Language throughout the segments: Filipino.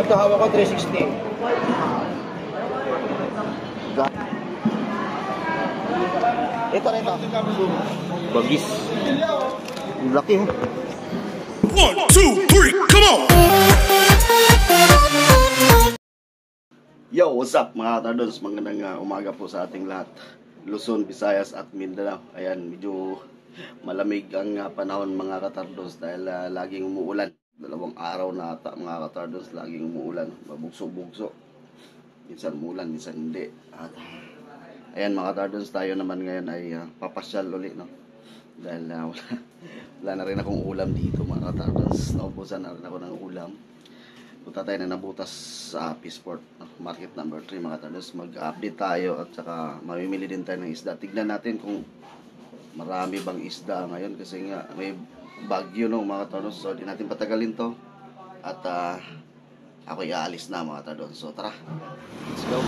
Ito hawak ko 360. Ito na ito. Bagis. Ang laki ho. 1, 2, 3, come on! Yo, what's up mga Katardons? Magandang umaga po sa ating lahat. Luzon, Visayas at Mindanao. Ayan, medyo malamig ang panahon mga Katardons dahil laging umuulan. 2 araw na ata mga Katardons, laging umuulan. Mabugso-bugso. Minsan umuulan, minsan hindi. At ayan mga Katardons, tayo naman ngayon ay papasyal ulit, no? Dahil wala na rin akong ulam dito mga Katardons. Naubusan na rin ako ng ulam. Punta tayo na nabutas sa Peaceport Market number 3 mga Katardons. Mag-update tayo at saka mamimili din tayo ng isda. Tignan natin kung marami bang isda ngayon kasi nga may bagyo, no mga Katardons. So di natin patagalin to. At ako iaalis na mga Katardons. So tara, let's go.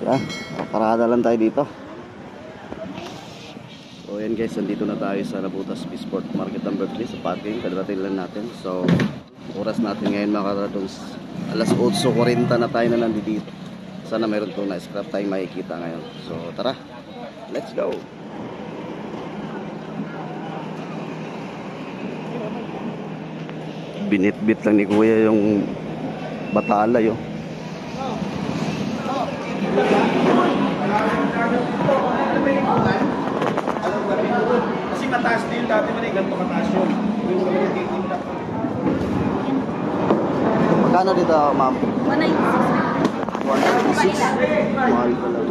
Yan, parada lang tayo dito. So yan guys, nandito na tayo sa Nabutas Peaceport Market number 3 sa parking. Kadarating lang natin. So oras natin ngayon mga Katardons, alas 8:40 na tayo na nandito. Sana mayroon to na scrap tayong makikita ngayon. So tara, let's go. Binitbit lang ni kuya yung batala yun. Kasi mataas din dati man eh, ganito kataas yun. Magkano dito ma'am? 196. 196? Mahal pala.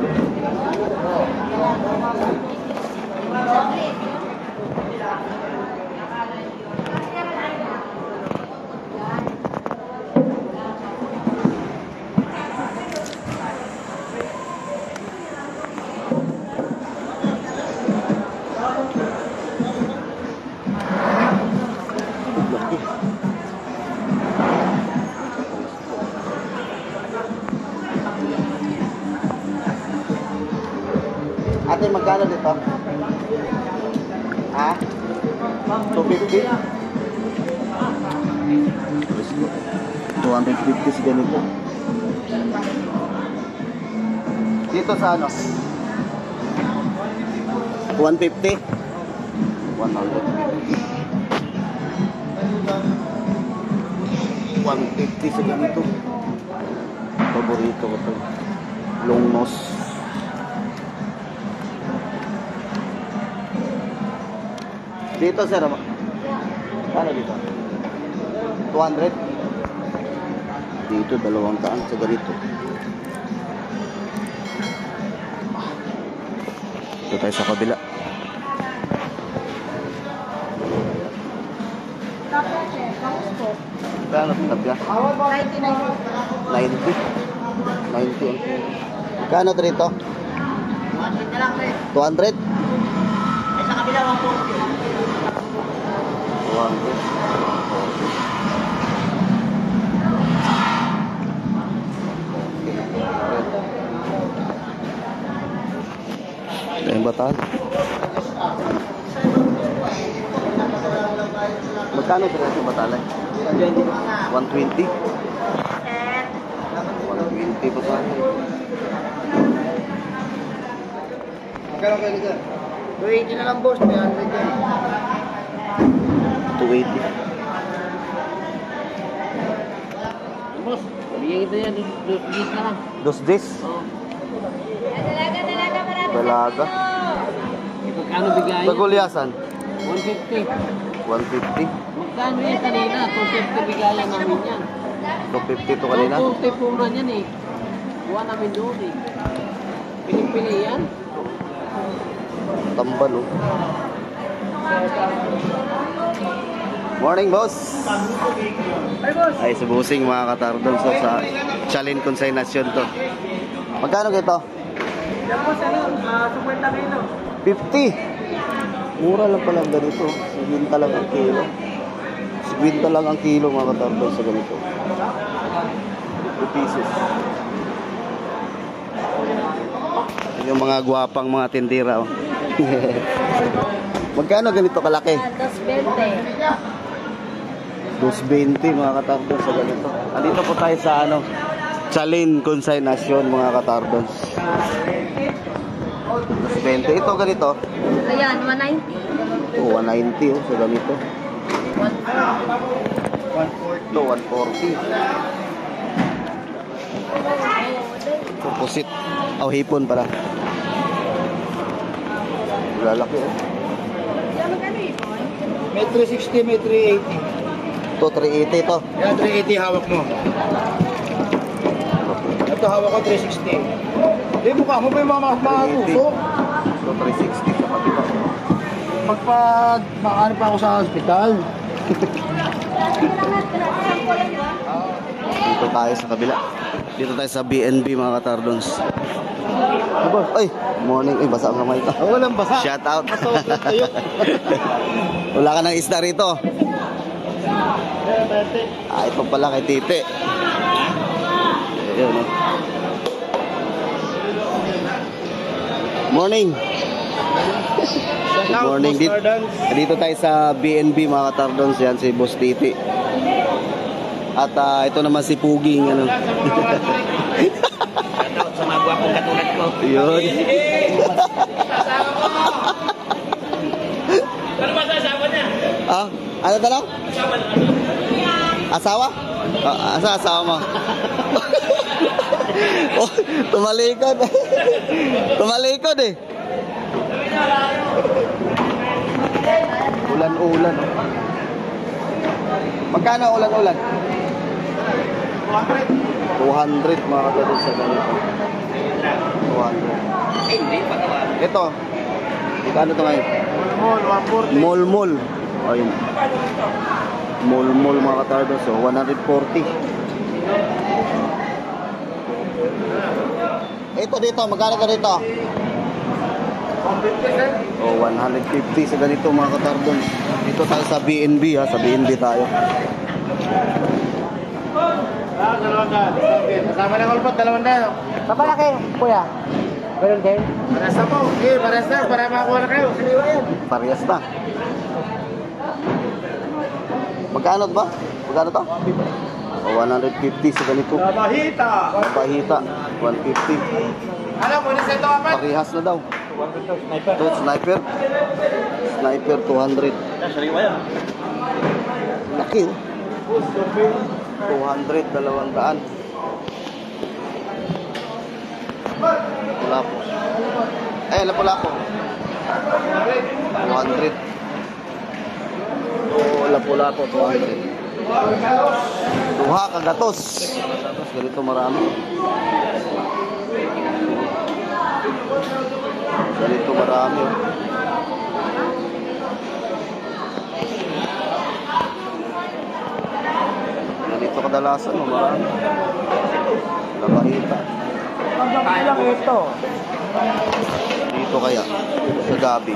Ate, magkano dito? Ha? 250? 250 si ganito. Dito sa ano? 150? 150 sa ganito. Paborito ko to. Long nose. Dito sir, ano dito? 200? Dito 200 sa ganito. Ito tayo sa kabila. Kano tilapia? 90. 90. Kano dito? 200? Sa kabila 140. 200. Yung bataan. Magkano dito yung batalay? 120. 120 bataan. Magkano kayo dito? 280 na lang boss, 300 yan. 280. Boss, bigyan kita yan. 2 na lang. 2 days. Oo. Dalaga. Magkano bigayan? Sa Gulyasan? 150. 150. Magkano yan kanina? 250 bigayan namin yan. 250 to kanina. 250 pura yan eh. Buwa namin doon eh. Piling-pili yan. Tambal oh. Morning boss. Ay sa busing mga katardon so, sa Chalin Consignation to. Magkano gito? Yan po sa 50 kilo. 50. Mura lang pala ganito. 50 lang ang kilo. 50 lang ang kilo mga katardon sa ganito. 50 pesos. Yung mga gwapang mga tindira oh. Magkano ganito kalaki? 220 mga katardon sa ganito. Andito po tayo sa ano, Chalin Consignation mga katardon. 220. Ito ganito. Ayan, 190. Oh, 190 oh sa ganito. 140. 140. Composite. Oh, hipon pala. Lalaki oh. May 360, may 380. Ito 380 to. Yan, 380 hawak mo. Ito hawak ko 360. Hindi, mukha mo pa yung mga tuso. Ito 360 sa kabila. Makaano pa ako sa hospital. Dito tayo sa kabila. Dito tayo sa BNB mga katardons. Ay, morning. Ay, basa ang kamay ka. Walang basa. Shout out. Masawag tayo. Wala ka ng isda rito. Ah, ito pala kay Tite. Ayun, oh. Morning. Morning. Dito tayo sa BNB mga katardons. Yan si Boss Titi. At ito naman si Puging. Ano. Sa mga gwapong katulad ko. Yun. Ano ba sa asawa niya? Ah, ano tanong? Asawa? Asa asawa mo? Oh, tumalikod. Tumalikod eh. Ulan-ulan. Magkano ulan-ulan? 200 mga katulad sa ganito. 200. Hindi, patawa. Ito. Magkano ito ngayon? Mol. Ayun. Mol mga katardo. So, 140. Ito dito. Magkano ito dito? Oh, 150 sa ganito mga katardon. Dito tayo sa BNB ha. Sa BNB tayo. Kasama na kulpot, 200. Papalaki, kuya. Ganun din? Pares na po. Okay, pares na. Para makakuha na kayo. Saliwa yan. Parehas na. Magkano ba? Magkano to? Oh, 150 sa ganito. Bahita. Bahita. 150. Alam mo, ni Seto Apat. Parehas na daw. Ito, sniper. Sniper 200. Sariwa yan. Laki oh. 200, 200. Lapu-lapu. Eh, lapu-lapu. 200. Oh, lapu-lapu 200. Duha kagatos. Tapos ganito marami. Ganito marami oh. Ganito kadalasan oh, marami. Labahita. Ang lang ito. Dito kaya sa gabi.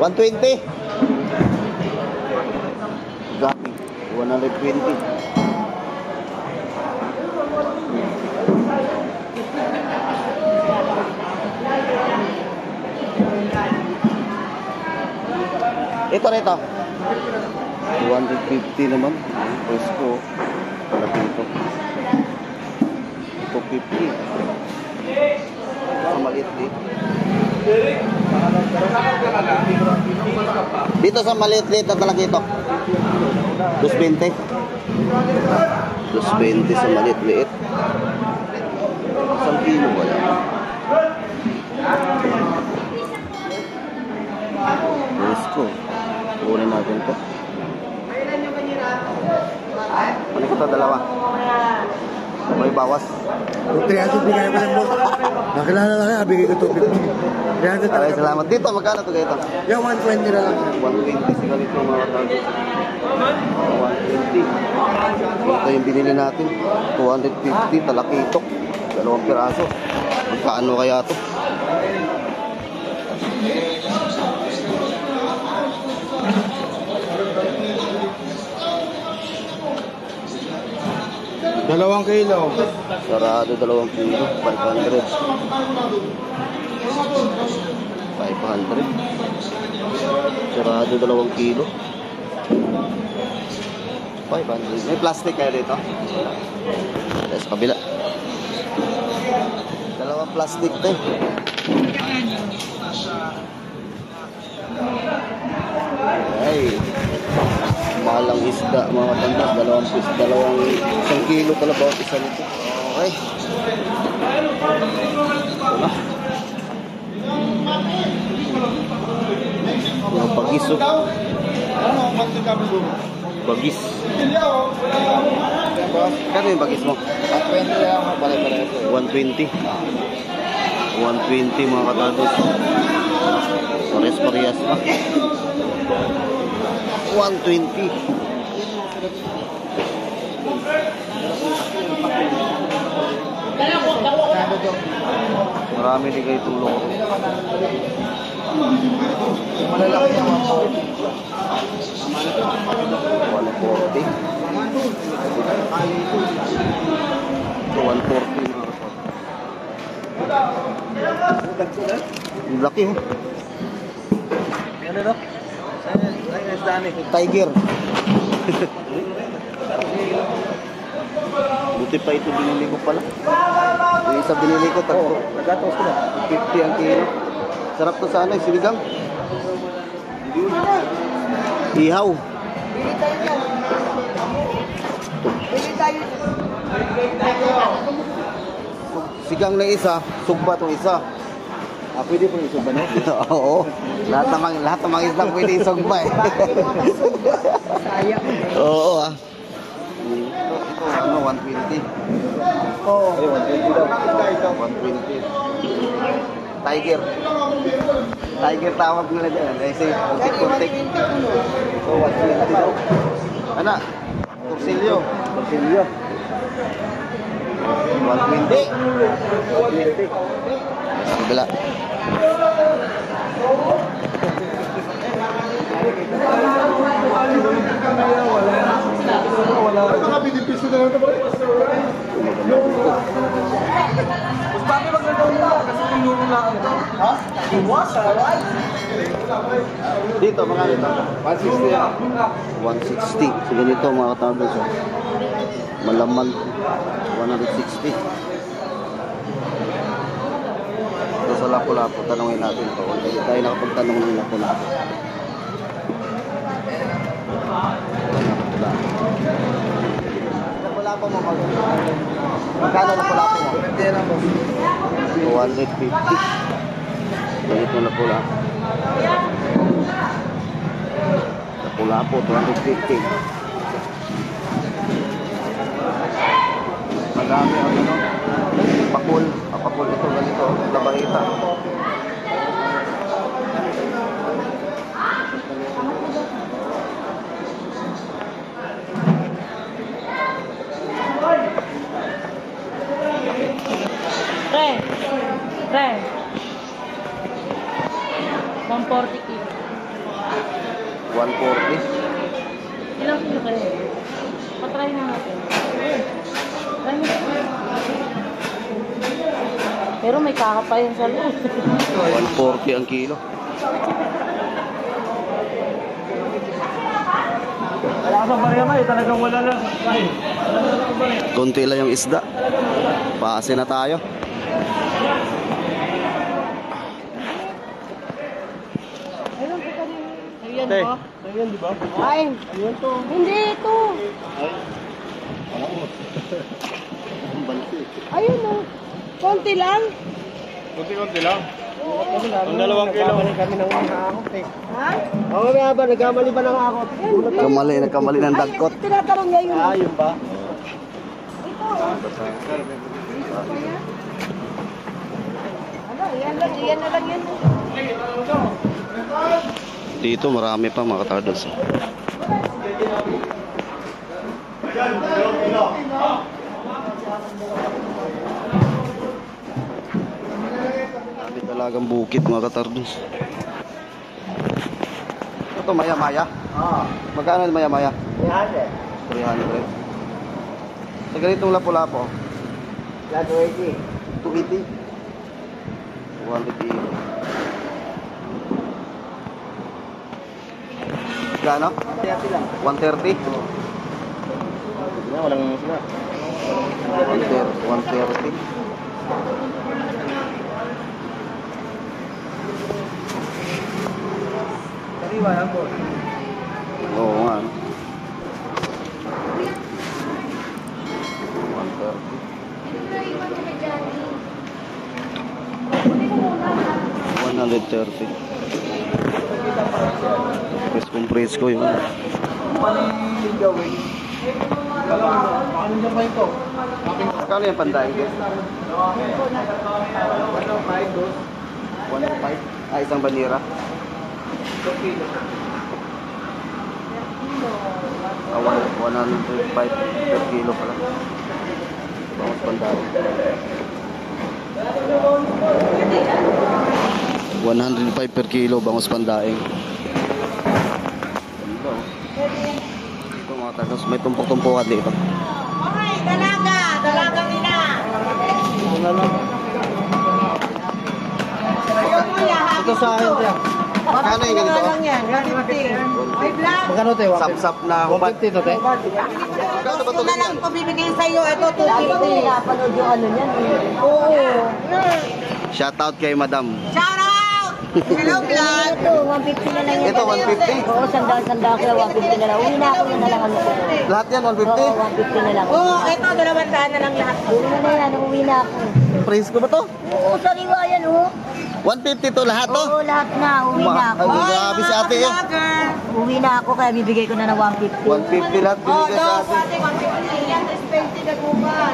120. Gabi 120. Ito rito. 250 naman. Presko. Malaki ito. 250. Sa maliit dito. Dito sa maliit na talaga ito. 220. 220 sa maliit-liit. 1 kilo wala. Let's go. Kunin natin to. Ano ko to, dalawa? May bawas. 300 bigay ko lang mo. Nakilala na kaya, bigay ko 250. 300 Ay, salamat. Dito, magkano to dito? Yung 120 na lang. 120 si ganito mga tago. 120. Ito yung binili natin. 250, talakitok. 2 piraso. Magkaano kaya to? Dalawang kilo. Sarado 2 kilo. 500. 500. Sarado 2 kilo. 500. May plastic kaya dito? Wala. Sa kabila. Dalawang plastic to. Ay. Malang isda, mga tanda. 1 kilo pala bawat isa nito. Okay. Ito na. Yung bagis oh. Bagis. Kano yung bagis mo? 120 lang ako pare-pareho. 120. 120 mga katados. Pares-parehas pa. 120. Marami din kayo tulong. Malalaki naman po. 140. 140. Ang laki oh. Ano no? Tiger. Buti pa ito binili ko pala. Yung isa binili ko, tatlo. Nagatos ko na. 50 ang kilo. Sarap to sa ano, sinigang. Ihaw. Sigang na isa, sugba tong isa. Pwede po yung suba, no? Oo. Lahat ng mga isda pwede isugba eh. Oo ah. Ito ano, 120. Oo. Ay, 120 daw. 120. Tiger. Tiger tawag nila dyan. Kasi kuntik-kuntik. Ito, 120 daw. Ano? Torsilyo. Torsilyo. 120. 120. Bila. Dito mga dito. 160 yan. 160. So ganito mga katabos. Oh. Malaman. 160. Ito sa Lapu-Lapu, tanongin natin ito. Hindi tayo nakapagtanong ng Lapu-Lapu. Lapu-Lapu mo mag... Magkano Lapu-Lapu mo? 250. Ganito Lapu-Lapu. Lapu-Lapu, 250. Madami ang ano. Pakul. Pakul ito, ganito. Labarita. Pre. 140 kilo. 140. Ilang kilo kayo? Patry na natin. Try mo. Pero may kakapay sa loob. 140 ang kilo. Wala ka sa bariya may, talagang wala lang. Kunti lang yung isda. Paase na tayo. Ayan Te, ba? yan, di ba? Ay, Ayun to. hindi ito. Ayun o. Konti lang. Kunti-kunti lang. Ang 2 kilo. Nagkamali kami ng akot eh. Ha? Oo nga ba, nagkamali ba ng akot? Nagkamali ng dagkot. Ay, tinatanong niya yun. Ah, yun ba? Ano, yan na lang yan. Dito marami pa mga katardos. Dami talagang bukid mga katardos. Ito maya-maya. Ah. Magkano yung maya-maya? Yan eh. 300. Sa ganitong lapo-lapo, Yan, 280. 280. 280. Gano? Hati-hati lang. 130? Yan, walang sila. 130. Kariwa lang po. Oo nga. 130. Press ko yun. Paano yung gawin? Paano dyan ba ito? Kano yung pandaing ko? 1.5 dos. 1.5? Ah, isang banira. 2 kilo. 105 per kilo pala. Bangus pandaing. 105 per kilo bangus pandaing. Ito mga tagas, may tumpok-tumpukan dito. Okay, dalaga nila. Ito sa akin siya. Magkano yung ganito? lang yan, 150. Ay, black. Magkano tayo? Sap-sap na hubat. 150 to, te? Magkano ba ito Ito na lang ganyan? po bibigay sa'yo. Ito, 250. Lagi ko pinapanood yung ano niyan. Oo. Shoutout kay Madam. Shout out! Hello, vlog. Ito, 150 na lang yan. Ito, 150. Oo, sandaan kaya 150 na lang. Uwi na ako yun na lang ano ko. Lahat yan, Oo, 150? 150 na lang. Oo, ito, 200 na lang lahat. Uwi na yan, uwi na ako. Praise ko ba to? Oo, sariwa yan, oh. 150 to lahat to? Oo, lahat na, uwi na ako. Ay, grabe si ate yun. Uwi na ako, kaya bibigay ko na ng 150. 150 lahat Oh, binigay sa ate. 150 yan, 20 na guman.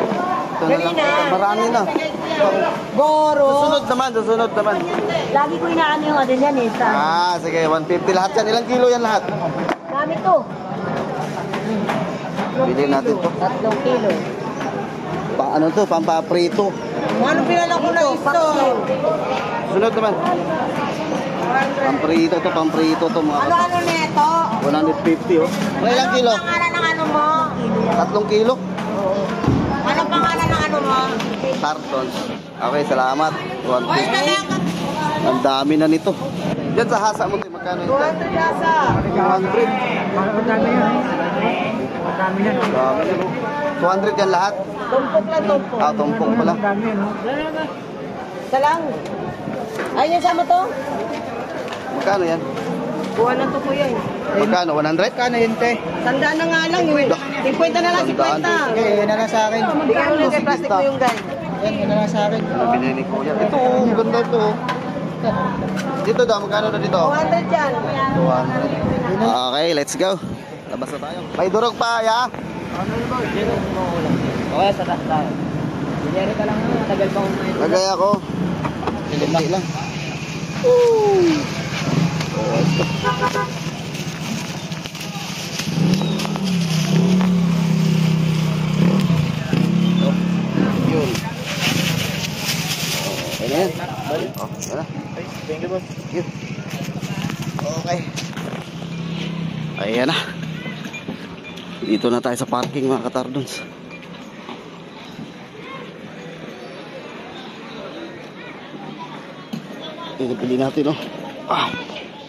Ito na lang. Marami na. Goro. Susunod naman. Lagi ko inaano yung ano yan eh. Sa... Ah, sige, 150 lahat yan. Ilang kilo yan lahat? Dami to. Bilhin natin to. 3 kilo. Ano to? Pampaprito. Ano pinala ko na isto? Sunod naman. Pamprito to mga Ano neto? 150 oh. May ilang kilo? Ano pangalan ng ano mo? 3 kilo? Ano pangalan ng ano mo? Tartons. Okay, salamat. Oy, 150. salamat. Ang dami na nito. Diyan sa hasa mo tayo, magkano yun? 200 yasa. 200. Magkano yan? Magkano yan? Dami na, oh. 200 yan lahat. Tumpok lang, tumpok. Ah, tumpok pala. Dami yan, no? Isa lang. Ayun, sama to? Magkano yan? Buwan na to kuya eh. Magkano? 100? Magkano yun, te? Tandaan na nga lang eh. 50 na lang, 50. Okay, yun na lang sa akin. Bigyan mo lang kay plastic mo yung guy. Yan, yun na lang sa akin. Ano binili ni Kuya? Ito, oh, ang ganda ito. oh. Dito daw, magkano na dito? 200 yan. 200. Okay, let's go. Labas na tayo. May durog pa, ya? Okay, sa taas tayo. Binyari ka lang naman, tagal pa kumain. Lagay ako. Hindi lang. Yun. Okay na yan. Oh, yan na. Thank you, boss. Yun. Okay. Ayan na. Dito na tayo sa parking mga katardons. Pili natin, oh.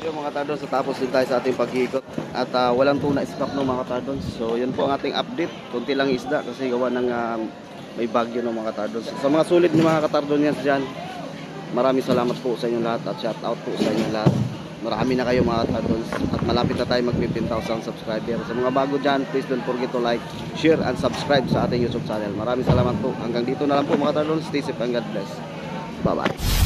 Yung mga katardons, tapos din tayo sa ating pag-iikot. At walang tuna stock no mga katardons. So yun po ang ating update. Kunti lang isda kasi gawa ng may bagyo no mga katardons. Sa mga sulit ni mga katardons yan dyan, maraming salamat po sa inyong lahat at shout out po sa inyong lahat. marami na kayo mga Katardos at malapit na tayo mag 15,000 subscriber. Sa mga bago dyan, please don't forget to like, share, and subscribe sa ating YouTube channel. Maraming salamat po. Hanggang dito na lang po mga Katardos. Stay safe and God bless. Bye bye.